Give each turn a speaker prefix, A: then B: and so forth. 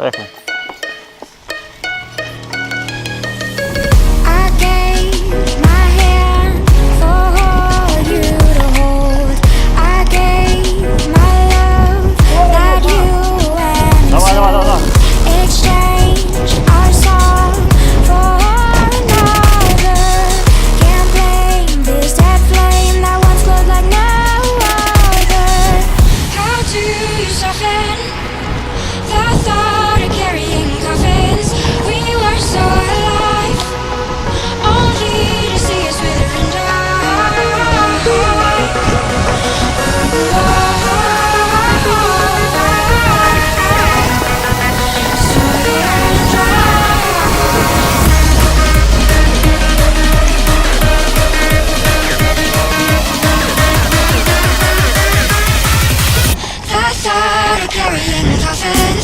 A: Поехали.
B: I gave my hand for you to hold. I gave my love that you
A: Давай.
B: exchange our song for another. Can't blame this dead flame that once glowed like no other. How do you soften the thought of carrying coffins? We were so alive, only to see us wither and die. So and the thought of carrying coffins.